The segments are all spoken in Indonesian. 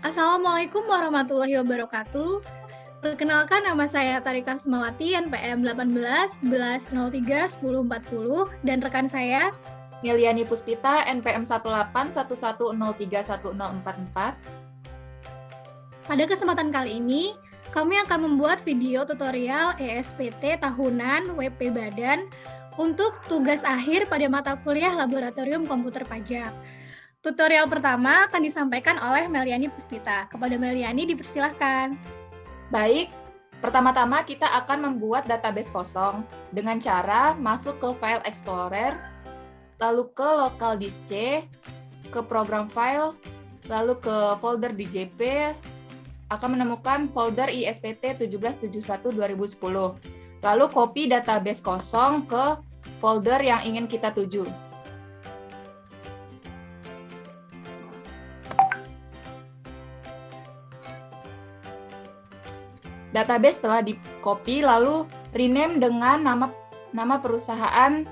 Assalamualaikum warahmatullahi wabarakatuh. Perkenalkan, nama saya Tarika Sumawati, NPM 18 11 03 10 40, dan rekan saya Miliani Puspita, NPM 1811031044. Pada kesempatan kali ini, kami akan membuat video tutorial ESPT tahunan WP Badan untuk tugas akhir pada mata kuliah Laboratorium Komputer Pajak. Tutorial pertama akan disampaikan oleh Meliani Puspita. Kepada Meliani dipersilahkan. Baik, pertama-tama kita akan membuat database kosong dengan cara masuk ke File Explorer, lalu ke Local Disk C, ke Program File, lalu ke folder DJP, akan menemukan folder ISPT 1771-2010. Lalu copy database kosong ke folder yang ingin kita tuju. Database telah di-copy, lalu rename dengan nama perusahaan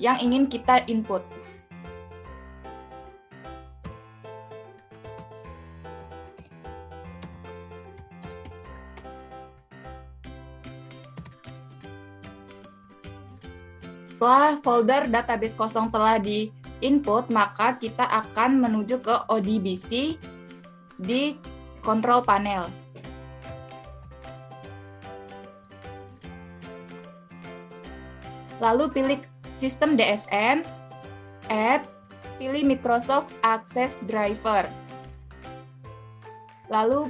yang ingin kita input. Setelah folder database kosong telah di-input, maka kita akan menuju ke ODBC di control panel. Lalu pilih Sistem DSN, Add, pilih Microsoft Access Driver. Lalu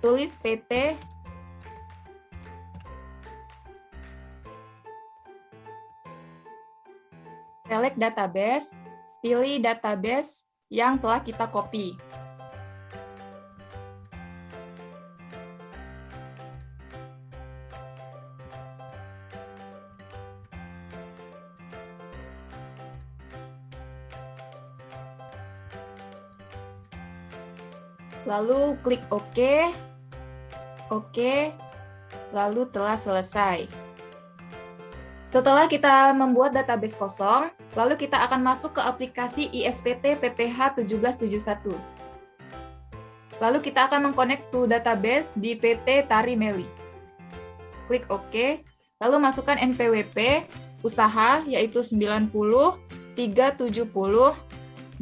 tulis PT, select database, pilih database yang telah kita copy. Lalu klik OK, lalu telah selesai. Setelah kita membuat database kosong, lalu kita akan masuk ke aplikasi ISPT PPH 1771. Lalu kita akan mengconnect to database di PT Tari Meli. Klik OK, lalu masukkan NPWP usaha yaitu 90 370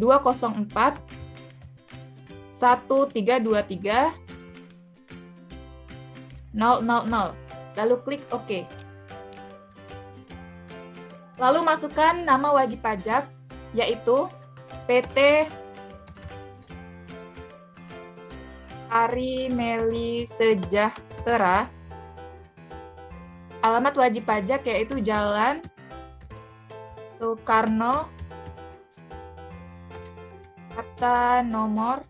204 1323 000. Lalu klik OK. Lalu masukkan nama wajib pajak, yaitu PT Tari Meli Sejahtera. Alamat wajib pajak yaitu Jalan Soekarno, Kata nomor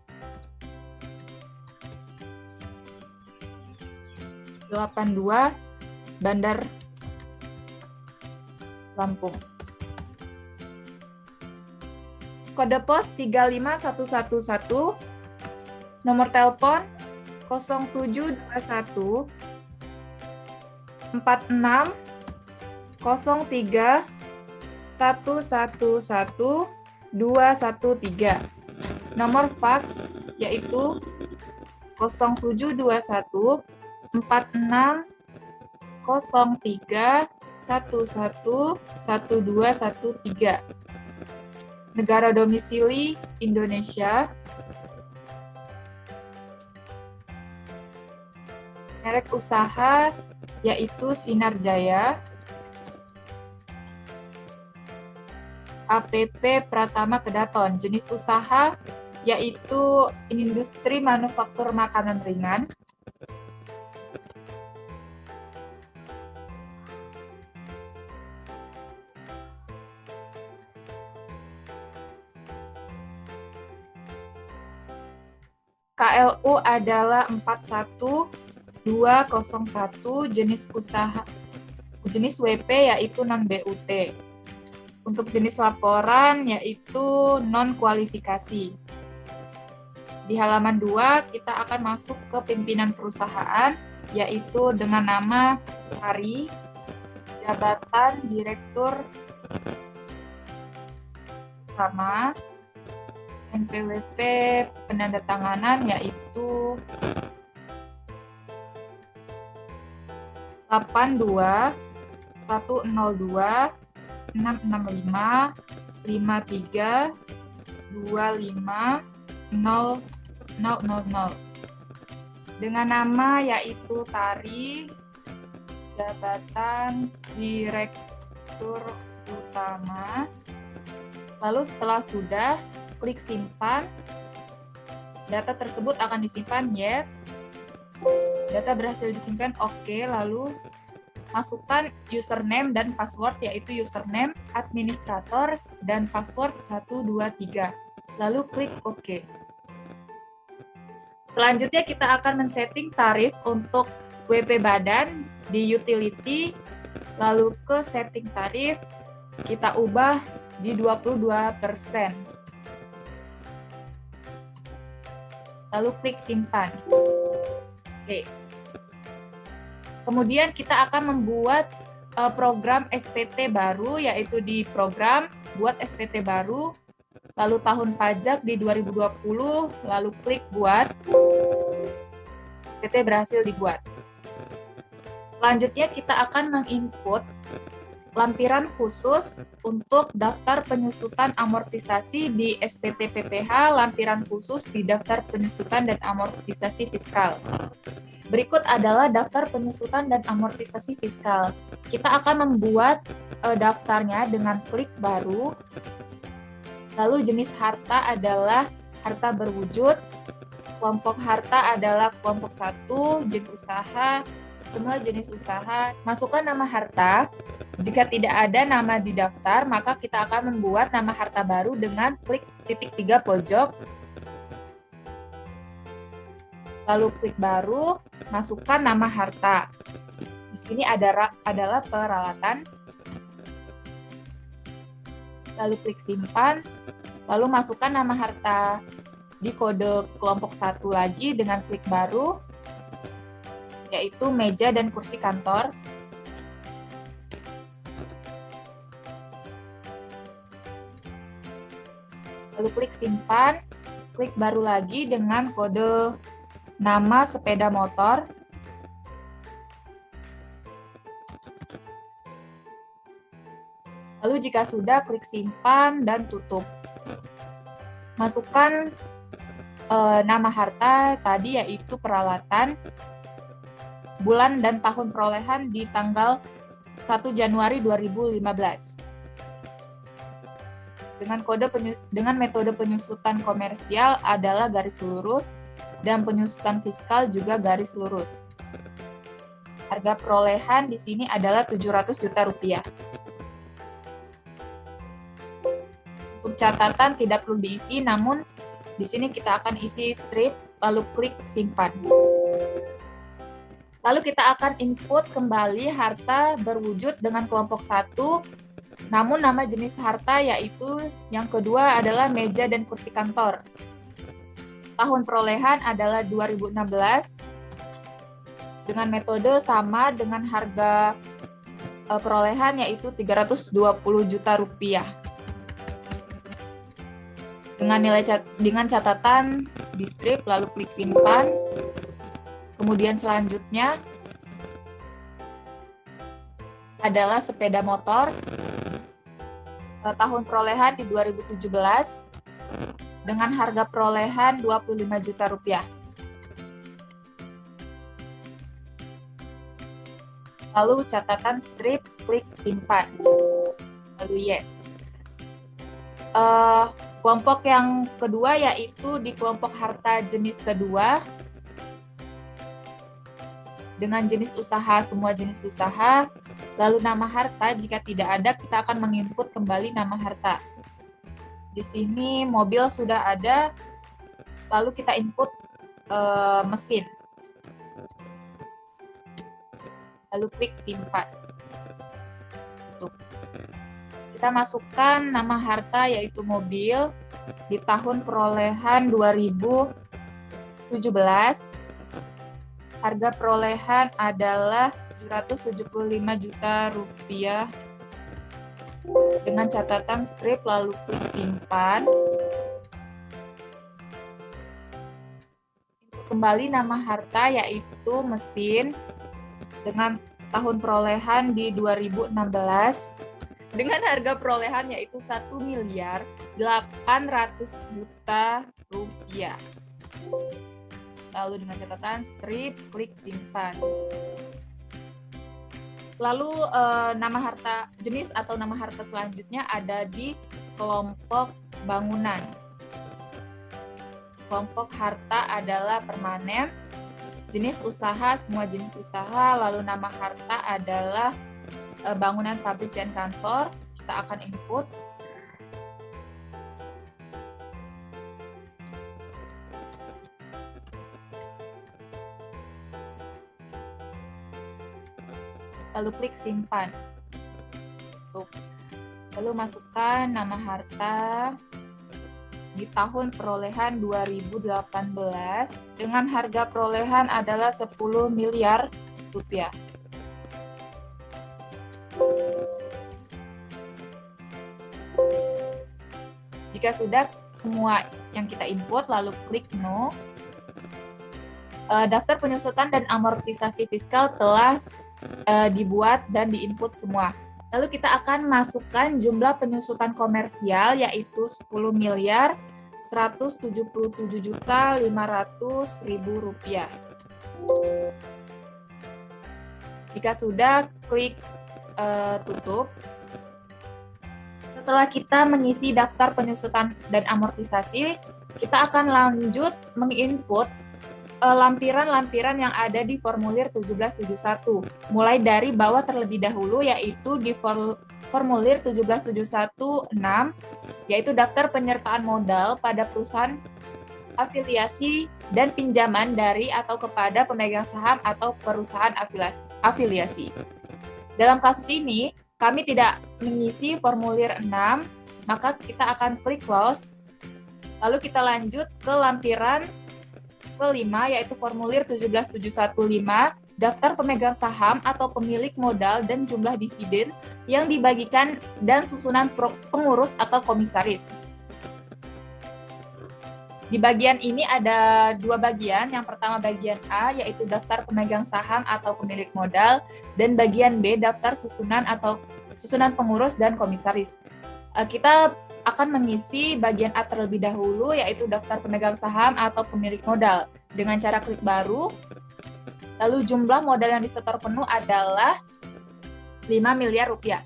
82, Bandar Lampung. Kode pos 35111, nomor telepon 0721 46 03 111 213. Nomor fax yaitu 0721 46 03 11 1213. Negara domisili Indonesia. Merek usaha yaitu Sinar Jaya. APP Pratama Kedaton. Jenis usaha yaitu industri manufaktur makanan ringan. KLU adalah 41201, jenis usaha, jenis WP yaitu non-BUT. Untuk jenis laporan yaitu non-kualifikasi. Di halaman 2 kita akan masuk ke pimpinan perusahaan yaitu dengan nama Hari, jabatan Direktur Utama, NPWP penandatanganan yaitu 82 102 665 53 25 000 dengan nama yaitu Tari, jabatan Direktur Utama. Lalu setelah sudah, klik simpan. Data tersebut akan disimpan, yes. Data berhasil disimpan, oke. Lalu masukkan username dan password, yaitu username administrator dan password 123. Lalu klik OK. Selanjutnya kita akan men-setting tarif untuk WP Badan di utility, lalu ke setting tarif, kita ubah di 22%. Lalu klik simpan. Oke. Kemudian kita akan membuat program SPT baru, yaitu di program buat SPT baru, lalu tahun pajak di 2020, lalu klik buat. SPT berhasil dibuat. Selanjutnya kita akan menginput lampiran khusus untuk daftar penyusutan amortisasi di SPT PPH, lampiran khusus di daftar penyusutan dan amortisasi fiskal. Berikut adalah daftar penyusutan dan amortisasi fiskal. Kita akan membuat daftarnya dengan klik baru. Lalu jenis harta adalah harta berwujud, kelompok harta adalah kelompok 1, jenis usaha, semua jenis usaha. Masukkan nama harta. Jika tidak ada nama di daftar, maka kita akan membuat nama harta baru dengan klik titik 3 pojok. Lalu klik baru, masukkan nama harta. Di sini adalah peralatan. Lalu klik simpan. Lalu masukkan nama harta di kode kelompok 1 lagi dengan klik baru, yaitu meja dan kursi kantor. Lalu klik simpan, klik baru lagi dengan kode nama sepeda motor. Lalu jika sudah, klik simpan dan tutup. Masukkan nama harta tadi, yaitu peralatan, bulan dan tahun perolehan di tanggal 1 Januari 2015. Dengan metode penyusutan komersial adalah garis lurus dan penyusutan fiskal juga garis lurus. Harga perolehan di sini adalah 700 juta rupiah. Untuk catatan tidak perlu diisi, namun di sini kita akan isi strip, lalu klik simpan. Lalu kita akan input kembali harta berwujud dengan kelompok 1, namun nama jenis harta yaitu yang kedua adalah meja dan kursi kantor. Tahun perolehan adalah 2016, dengan metode sama dengan harga perolehan yaitu 320 juta rupiah. Dengan catatan di strip, lalu klik simpan. Kemudian selanjutnya adalah sepeda motor. Tahun perolehan di 2017 dengan harga perolehan 25 juta rupiah. Lalu catatan strip, klik simpan. Lalu yes. Kelompok yang kedua yaitu di kelompok harta jenis kedua dengan jenis usaha, semua jenis usaha. Lalu nama harta, jika tidak ada kita akan menginput kembali nama harta. Di sini mobil sudah ada, lalu kita input mesin. Lalu klik simpan. Tuh. Kita masukkan nama harta yaitu mobil di tahun perolehan 2017. Harga perolehan adalah 775 juta rupiah. Dengan catatan strip, lalu klik simpan. kembali nama harta yaitu mesin dengan tahun perolehan di 2016 dengan harga perolehan yaitu 1.800.000.000 rupiah. Lalu dengan catatan strip, klik simpan. Lalu nama harta jenis atau nama harta selanjutnya ada di kelompok bangunan. Kelompok harta adalah permanen, jenis usaha semua jenis usaha, lalu nama harta adalah bangunan, pabrik, dan kantor. Kita akan input. Lalu klik simpan. Lalu masukkan nama harta di tahun perolehan 2018 dengan harga perolehan adalah 10 miliar rupiah. Jika sudah semua yang kita input, lalu klik no. Daftar penyusutan dan amortisasi fiskal telah dibuat dan diinput semua. Lalu kita akan masukkan jumlah penyusutan komersial yaitu 10.177.500.000 rupiah. Jika sudah, klik tutup. Setelah kita mengisi daftar penyusutan dan amortisasi, kita akan lanjut menginput lampiran-lampiran yang ada di formulir 1771. Mulai dari bawah terlebih dahulu, yaitu di formulir 1771-6, yaitu daftar penyertaan modal pada perusahaan afiliasi dan pinjaman dari atau kepada pemegang saham atau perusahaan afiliasi. Dalam kasus ini, kami tidak mengisi formulir 6, maka kita akan klik close. Lalu kita lanjut ke lampiran kelima, yaitu formulir 17715, daftar pemegang saham atau pemilik modal dan jumlah dividen yang dibagikan dan susunan pengurus atau komisaris. Di bagian ini ada dua bagian. Yang pertama bagian A, yaitu daftar pemegang saham atau pemilik modal, dan bagian B, daftar susunan atau susunan pengurus dan komisaris. Kita akan mengisi bagian A terlebih dahulu, yaitu daftar pemegang saham atau pemilik modal. Dengan cara klik baru, lalu jumlah modal yang disetor penuh adalah 5 miliar rupiah.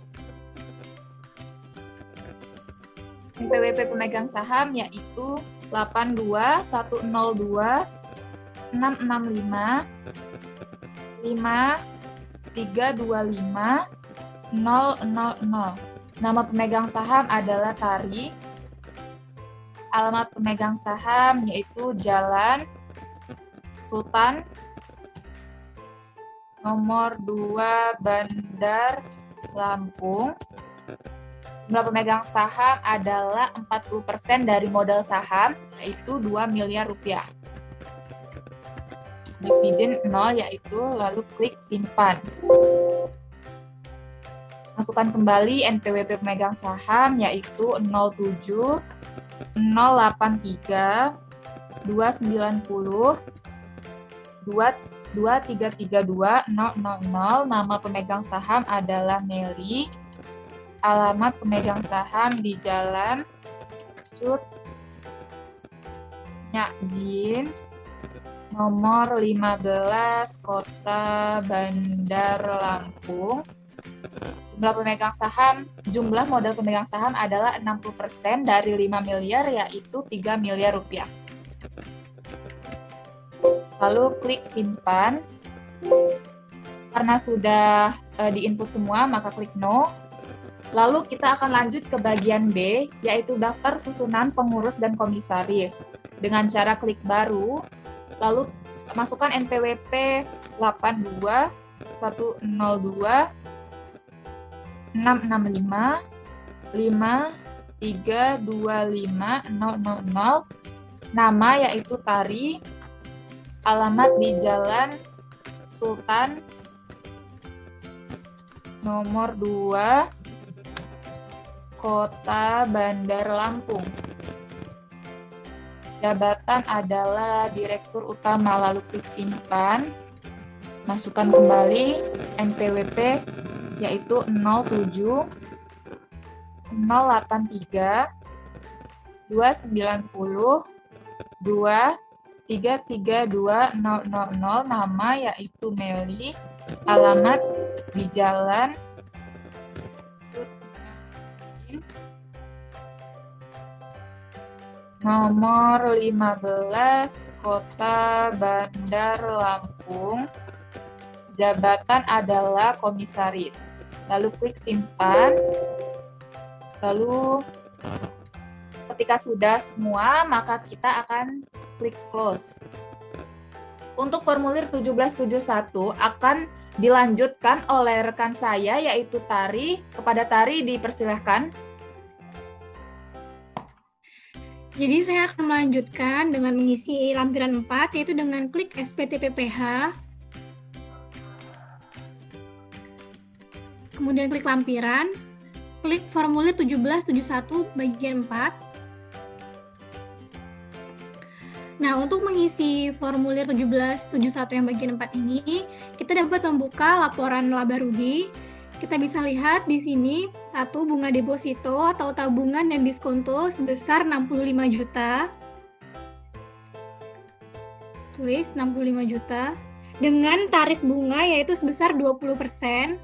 NPWP pemegang saham yaitu 82.102.665.5325. Nama pemegang saham adalah Tari. Alamat pemegang saham yaitu Jalan Sultan nomor 2 Bandar Lampung. Jumlah pemegang saham adalah 40% dari modal saham, yaitu 2 miliar rupiah. Dividen 0, yaitu lalu klik simpan. Masukkan kembali NPWP pemegang saham, yaitu 07 083 290 2332 000. Nama pemegang saham adalah Mary. Alamat pemegang saham di Jalan Cut Nyakdin nomor 15 Kota Bandar Lampung. Jumlah modal pemegang saham adalah 60% dari 5 miliar, yaitu 3 miliar rupiah. Lalu klik simpan. Karena sudah diinput semua, maka klik no. Lalu kita akan lanjut ke bagian B, yaitu daftar susunan pengurus dan komisaris. Dengan cara klik baru, lalu masukkan NPWP 82 102 665 5325 000. Nama yaitu Tari. Alamat di Jalan Sultan nomor 2 Kota Bandar Lampung. Jabatan adalah Direktur Utama, lalu klik simpan. Masukkan kembali NPWP yaitu 07 083 290 2332000, nama yaitu Meli, alamat di Jalan nomor 15, Kota Bandar Lampung. Jabatan adalah komisaris. Lalu klik simpan. Lalu ketika sudah semua, maka kita akan klik close. Untuk formulir 1771 akan dilanjutkan oleh rekan saya, yaitu Tari. Kepada Tari dipersilahkan. Jadi saya akan melanjutkan dengan mengisi lampiran 4, yaitu dengan klik SPT/PPH. Kemudian klik lampiran, klik formulir 1771 bagian 4. Nah, untuk mengisi formulir 1771 yang bagian 4 ini, kita dapat membuka laporan laba rugi. Kita bisa lihat di sini, 1, bunga deposito atau tabungan dan diskonto sebesar 65 juta. Tulis 65 juta. Dengan tarif bunga yaitu sebesar 20%.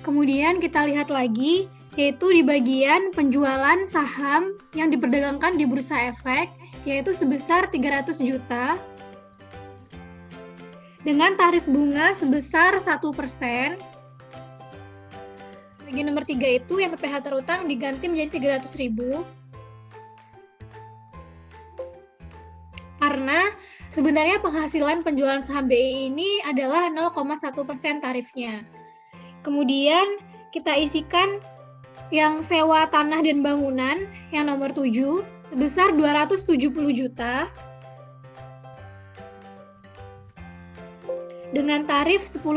Kemudian kita lihat lagi, yaitu di bagian penjualan saham yang diperdagangkan di Bursa Efek, yaitu sebesar 300 juta. Dengan tarif bunga sebesar 1%. Bagian nomor 3 itu yang PPh terutang diganti menjadi 300.000. Karena sebenarnya penghasilan penjualan saham BI ini adalah 0,1% tarifnya. Kemudian kita isikan yang sewa tanah dan bangunan yang nomor 7 sebesar 270 juta dengan tarif 10%.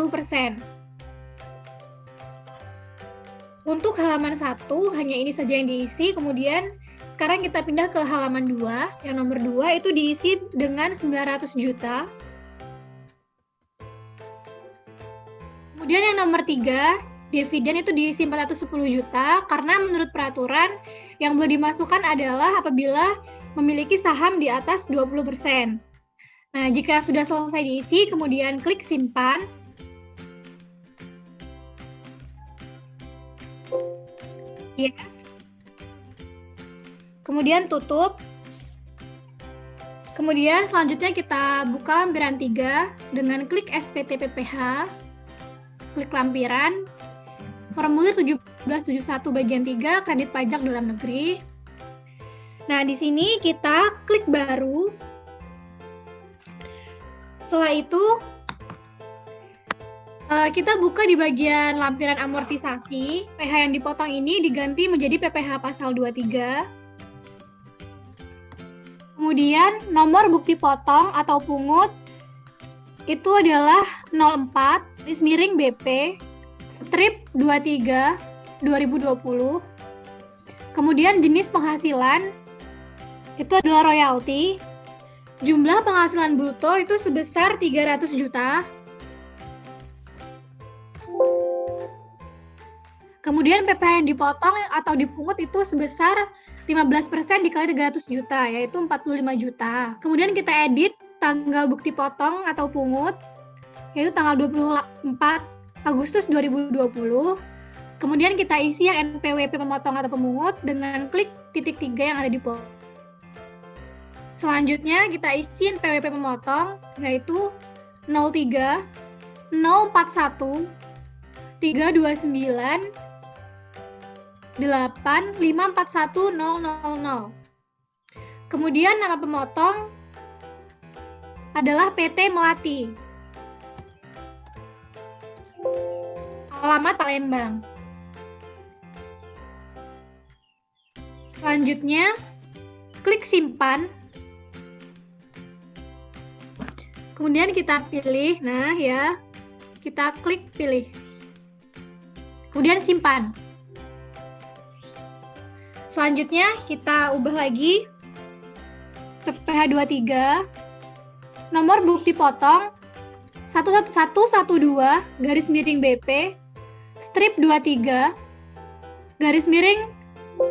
Untuk halaman 1 hanya ini saja yang diisi, kemudian sekarang kita pindah ke halaman 2. Yang nomor 2 itu diisi dengan 900 juta. Kemudian yang nomor 3, dividen itu diisi 410 juta karena menurut peraturan yang boleh dimasukkan adalah apabila memiliki saham di atas 20%. Nah, jika sudah selesai diisi, kemudian klik simpan. Yes. Kemudian tutup. Kemudian selanjutnya kita buka lampiran 3 dengan klik SPT/PPH. Klik lampiran, formulir 1771 bagian 3, kredit pajak dalam negeri. Nah, di sini kita klik baru. Setelah itu, kita buka di bagian lampiran amortisasi. PH yang dipotong ini diganti menjadi PPh pasal 23. Kemudian, nomor bukti potong atau pungut itu adalah 04 BP strip 23 2020. Kemudian jenis penghasilan itu adalah royalti. Jumlah penghasilan bruto itu sebesar 300 juta. Kemudian PPh yang dipotong atau dipungut itu sebesar 15% dikali 300 juta, yaitu 45 juta. Kemudian kita edit tanggal bukti potong atau pungut, yaitu tanggal 24 Agustus 2020. Kemudian kita isi yang NPWP pemotong atau pemungut dengan klik titik 3 yang ada di potong. Selanjutnya kita isi NPWP pemotong, yaitu 03 041 329 8 541 000. Kemudian nama pemotong adalah PT Melati. Alamat Palembang. Selanjutnya, klik simpan. Kemudian kita pilih, nah ya, kita klik pilih. Kemudian simpan. Selanjutnya kita ubah lagi PPh 23, nomor bukti potong 11112 garis miring BP strip 23 garis miring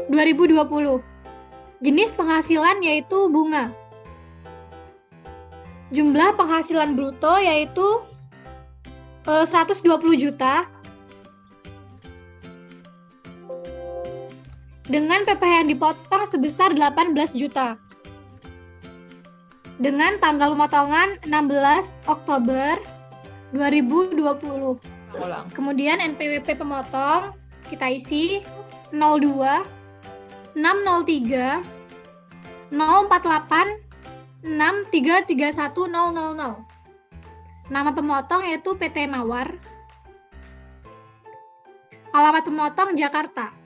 2020. Jenis penghasilan yaitu bunga. Jumlah penghasilan bruto yaitu 120 juta. Dengan PPh yang dipotong sebesar 18 juta. Dengan tanggal pemotongan 16 Oktober 2020. Kemudian NPWP pemotong kita isi 02 603 048 6331000. Nama pemotong yaitu PT Mawar. Alamat pemotong Jakarta.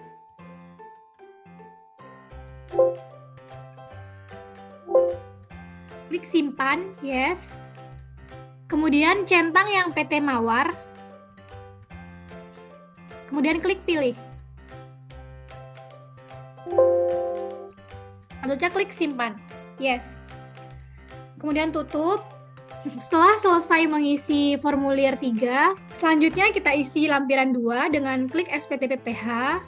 Klik simpan, yes. Kemudian centang yang PT Mawar. Kemudian klik pilih. Selanjutnya klik simpan, yes. Kemudian tutup. Setelah selesai mengisi formulir 3, selanjutnya kita isi lampiran 2 dengan klik SPT PPh.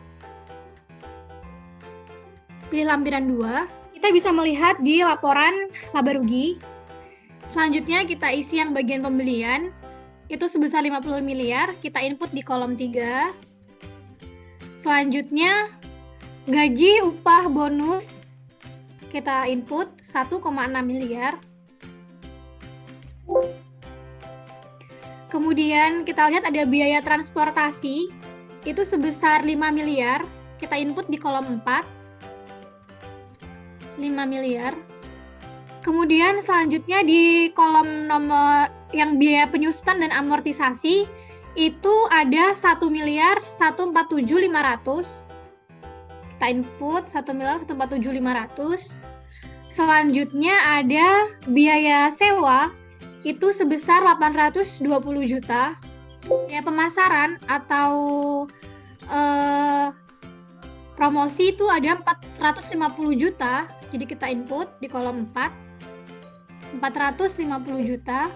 Pilih lampiran 2. Kita bisa melihat di laporan laba rugi. Selanjutnya kita isi yang bagian pembelian, itu sebesar 50 miliar, kita input di kolom 3. Selanjutnya, gaji, upah, bonus, kita input 1,6 miliar. Kemudian kita lihat ada biaya transportasi, itu sebesar 5 miliar, kita input di kolom 4. 5 miliar. Kemudian selanjutnya di kolom nomor yang biaya penyusutan dan amortisasi itu ada 1 miliar 147.500. Kita input 1 miliar 147.500. Selanjutnya ada biaya sewa itu sebesar 820 juta. Biaya pemasaran atau promosi itu ada 450 juta. Jadi kita input di kolom 4, 450 juta.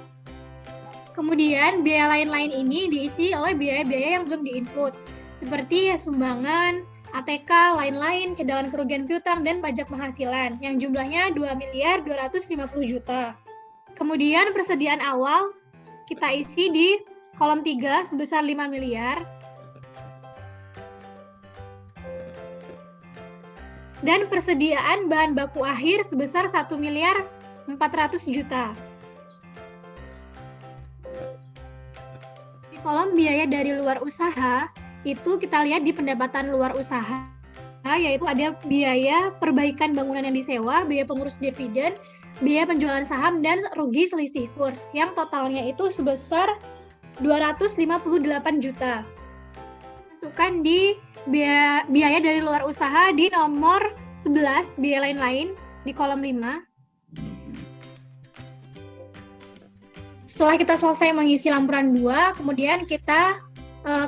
Kemudian biaya lain-lain ini diisi oleh biaya-biaya yang belum diinput, seperti sumbangan, ATK, lain-lain, cadangan kerugian piutang, dan pajak penghasilan, yang jumlahnya 2 miliar 250 juta. Kemudian persediaan awal kita isi di kolom 3 sebesar 5 miliar. Dan persediaan bahan baku akhir sebesar 1 miliar 400 juta. Di kolom biaya dari luar usaha, itu kita lihat di pendapatan luar usaha, yaitu ada biaya perbaikan bangunan yang disewa, biaya pengurus dividen, biaya penjualan saham, dan rugi selisih kurs, yang totalnya itu sebesar 258 juta. Masukkan di biaya dari luar usaha di nomor 11, biaya lain-lain, di kolom 5. Setelah kita selesai mengisi lampiran 2, kemudian kita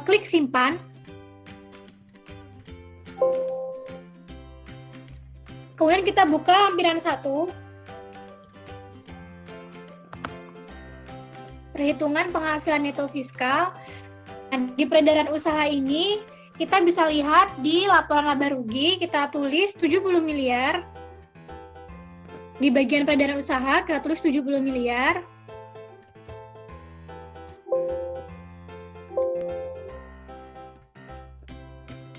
klik simpan. Kemudian kita buka lampiran 1. Perhitungan penghasilan neto fiskal. Di peredaran usaha ini, kita bisa lihat di laporan laba rugi, kita tulis 70 miliar. Di bagian peredaran usaha, kita tulis 70 miliar.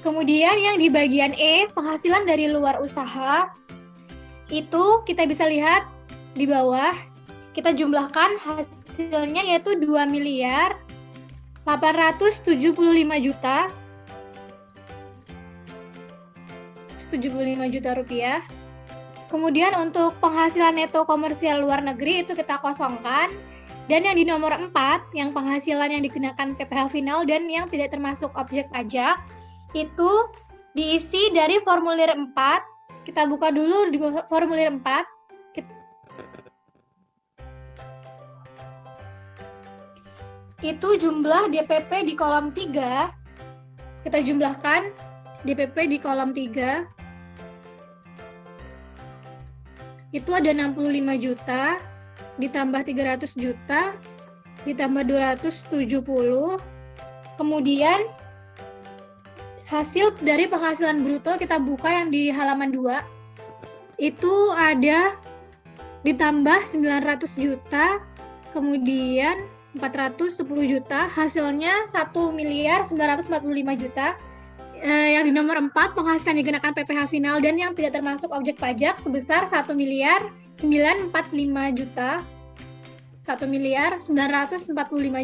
Kemudian yang di bagian E, penghasilan dari luar usaha, itu kita bisa lihat di bawah, kita jumlahkan hasilnya yaitu 2 miliar 875 juta. 75 juta rupiah. Kemudian untuk penghasilan neto komersial luar negeri itu kita kosongkan. Dan yang di nomor 4, yang penghasilan yang dikenakan PPh final dan yang tidak termasuk objek pajak, itu diisi dari formulir 4. Kita buka dulu di formulir 4. Itu jumlah DPP di kolom 3. Kita jumlahkan DPP di kolom 3. itu ada 65 juta, ditambah 300 juta, ditambah 270. Kemudian hasil dari penghasilan bruto kita buka yang di halaman 2. Itu ada ditambah 900 juta, kemudian 410 juta, hasilnya 1.945 juta. Yang di nomor 4, penghasilan dikenakan PPh final dan yang tidak termasuk objek pajak sebesar 1.945 juta. 1.945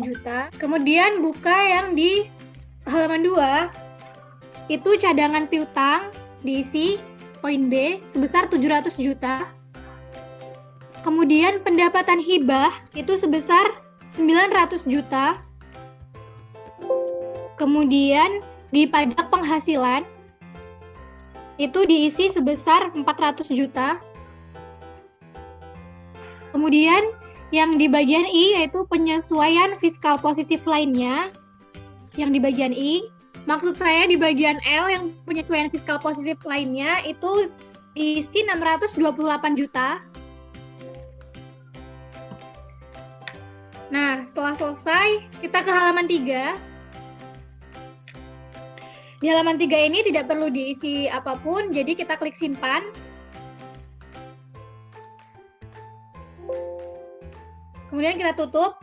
juta. Kemudian buka yang di halaman 2, itu cadangan piutang diisi poin B sebesar 700 juta. Kemudian pendapatan hibah itu sebesar 900 juta. Kemudian di pajak penghasilan itu diisi sebesar 400 juta. Kemudian yang di bagian I yaitu penyesuaian fiskal positif lainnya. Yang di bagian I, maksud saya di bagian L yang penyesuaian fiskal positif lainnya itu diisi 628 juta. Nah, setelah selesai, kita ke halaman 3. Di halaman 3 ini tidak perlu diisi apapun, jadi kita klik simpan. Kemudian kita tutup.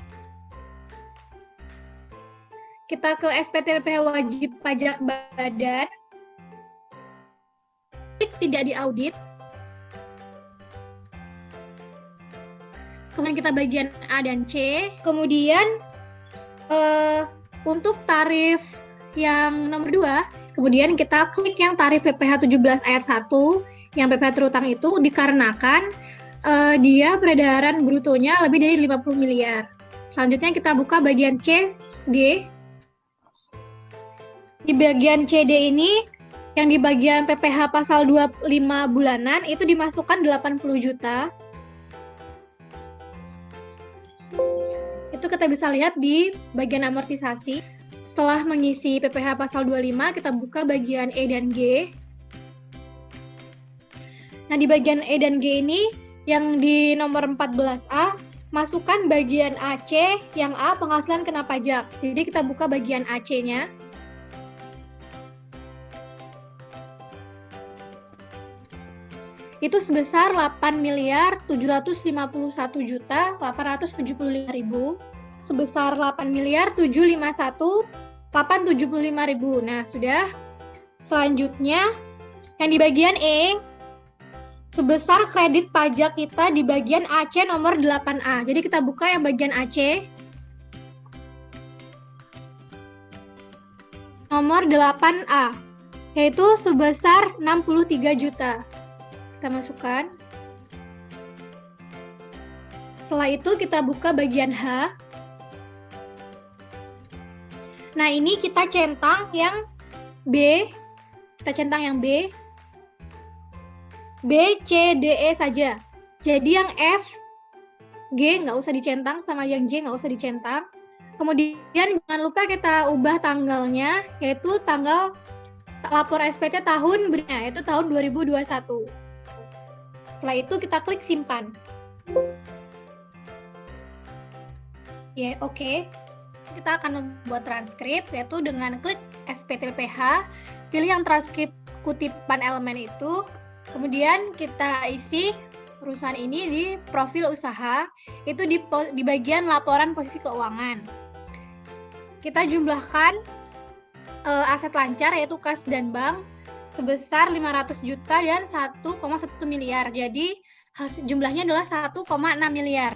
Kita ke SPT PPh wajib pajak badan. Klik tidak diaudit. Kemudian kita bagian A dan C. Kemudian untuk tarif yang nomor 2, kemudian kita klik yang tarif PPh 17 ayat 1, yang PPh terutang itu dikarenakan dia peredaran brutonya lebih dari 50 miliar. Selanjutnya kita buka bagian C, D. Di bagian CD ini, yang di bagian PPh pasal 25 bulanan, itu dimasukkan 80 juta. Itu kita bisa lihat di bagian amortisasi. Setelah mengisi PPh pasal 25, kita buka bagian E dan G. Nah, di bagian E dan G ini, yang di nomor 14A, masukkan bagian AC, yang A penghasilan kena pajak. Jadi kita buka bagian AC-nya. Itu sebesar 8.751.875.000, sebesar 8.751.875.000. Nah, sudah. Selanjutnya, yang di bagian E, sebesar kredit pajak kita di bagian AC nomor 8A. Jadi kita buka yang bagian AC. Nomor 8A, yaitu sebesar 63 juta. Kita masukkan. Setelah itu kita buka bagian H. Nah, ini kita centang yang B. Kita centang yang B. B, C, D, E saja. Jadi yang F, G nggak usah dicentang, sama yang J nggak usah dicentang. Kemudian jangan lupa kita ubah tanggalnya, yaitu tanggal lapor SPT tahun berikutnya, yaitu tahun 2021. Setelah itu kita klik simpan. Ya, oke. Kita akan membuat transkrip, yaitu dengan klik SPT PPh, pilih yang transkrip kutipan elemen itu, kemudian kita isi perusahaan ini di profil usaha, itu di bagian laporan posisi keuangan. Kita jumlahkan aset lancar, yaitu kas dan bank, sebesar 500 juta dan 1,1 miliar. Jadi jumlahnya adalah 1,6 miliar.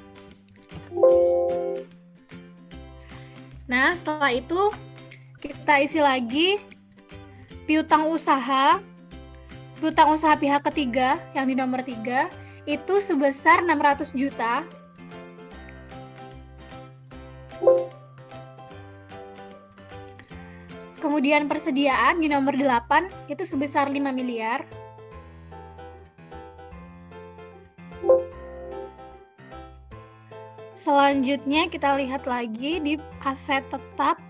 Nah, setelah itu kita isi lagi piutang usaha. Piutang usaha pihak ketiga yang di nomor 3 itu sebesar 600 juta. Kemudian persediaan di nomor 8 itu sebesar 5 miliar. Selanjutnya kita lihat lagi di aset tetap.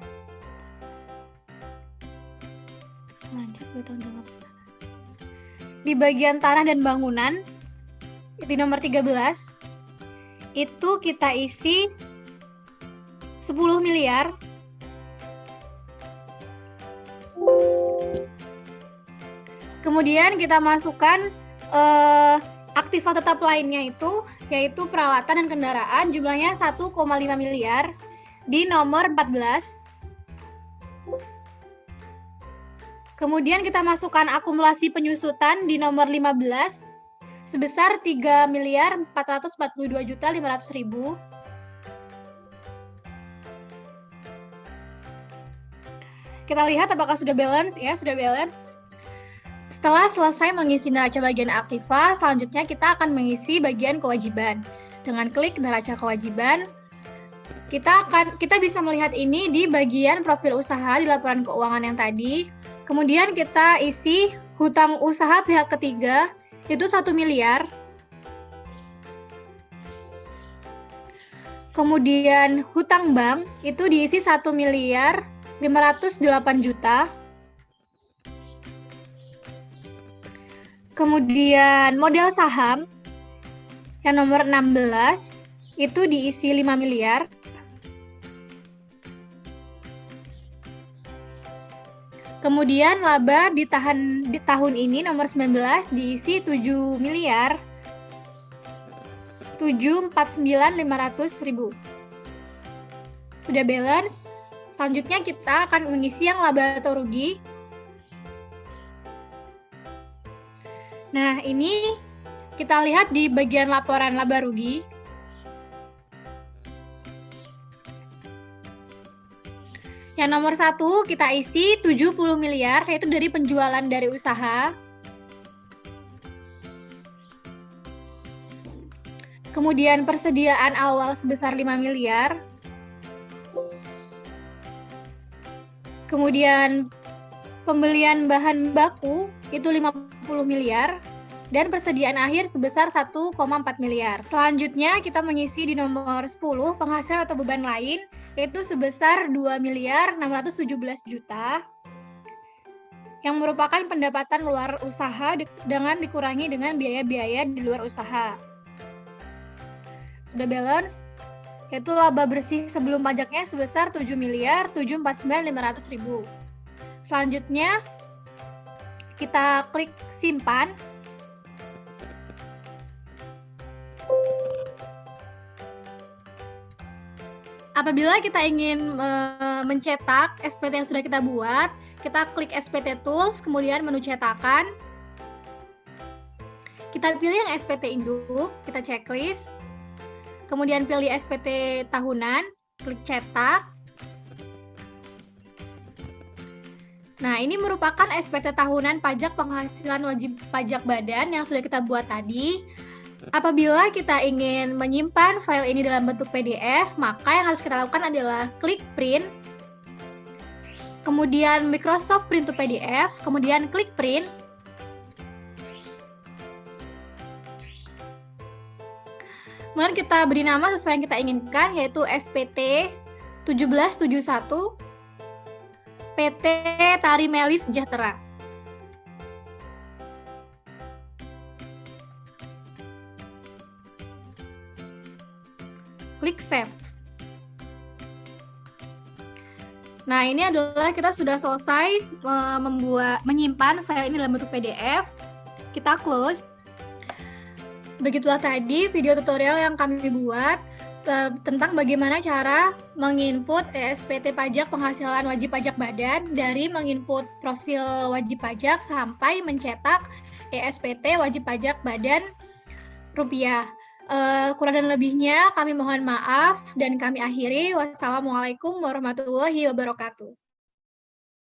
Lanjut, di bagian tanah dan bangunan di nomor 13, itu kita isi 10 miliar. Kemudian kita masukkan aktiva tetap lainnya itu, yaitu peralatan dan kendaraan, jumlahnya 1,5 miliar di nomor 14. Kemudian kita masukkan akumulasi penyusutan di nomor 15 sebesar 3.442.500.000. Kita lihat apakah sudah balance, ya sudah balance. Setelah selesai mengisi neraca bagian aktiva, selanjutnya kita akan mengisi bagian kewajiban. Dengan klik neraca kewajiban, kita bisa melihat ini di bagian profil usaha di laporan keuangan yang tadi. Kemudian kita isi hutang usaha pihak ketiga, itu 1 miliar. Kemudian hutang bank itu diisi 1.508.000.000. Kemudian modal saham yang nomor 16 itu diisi 5 miliar. Kemudian laba di tahun ini nomor 19 diisi 7 miliar 749.500.000. Sudah balance. Selanjutnya kita akan mengisi yang laba atau rugi. Nah, ini kita lihat di bagian laporan laba rugi. Yang nomor 1 kita isi 70 miliar, yaitu dari penjualan dari usaha. Kemudian persediaan awal sebesar 5 miliar. Kemudian pembelian bahan baku itu 50 miliar. Dan persediaan akhir sebesar 1,4 miliar. Selanjutnya kita mengisi di nomor 10 penghasilan atau beban lain, yaitu sebesar 2.617.000.000 yang merupakan pendapatan luar usaha dengan dikurangi dengan biaya-biaya di luar usaha. Sudah balance, yaitu laba bersih sebelum pajaknya sebesar 7.749.500.000. Selanjutnya kita klik simpan. Apabila kita ingin mencetak SPT yang sudah kita buat, kita klik SPT Tools, kemudian menu cetakan. Kita pilih yang SPT induk, kita checklist. Kemudian pilih SPT tahunan, klik cetak. Nah, ini merupakan SPT tahunan pajak penghasilan wajib pajak badan yang sudah kita buat tadi. Apabila kita ingin menyimpan file ini dalam bentuk PDF, maka yang harus kita lakukan adalah klik print, kemudian Microsoft Print to PDF, kemudian klik print. Kemudian kita beri nama sesuai yang kita inginkan, yaitu SPT 1771 PT Tari Meli Sejahtera. Klik Save. Nah, ini adalah kita sudah selesai menyimpan file ini dalam bentuk PDF. Kita close. Begitulah tadi video tutorial yang kami buat tentang bagaimana cara menginput SPT pajak penghasilan wajib pajak badan dari menginput profil wajib pajak sampai mencetak SPT wajib pajak badan rupiah. Kurang dan lebihnya kami mohon maaf dan kami akhiri. Wassalamualaikum warahmatullahi wabarakatuh.